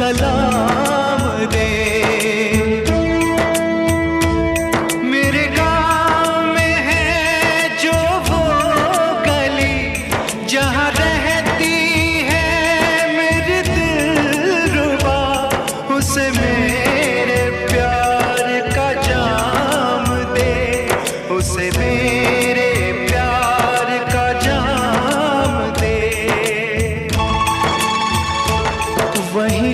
सलाम दे। मेरे गाँव में है जो वो गली जहाँ रहती है मेरी दिलरुबा, उसे मेरे प्यार का जाम दे, उसे मेरे प्यार का जाम दे। वही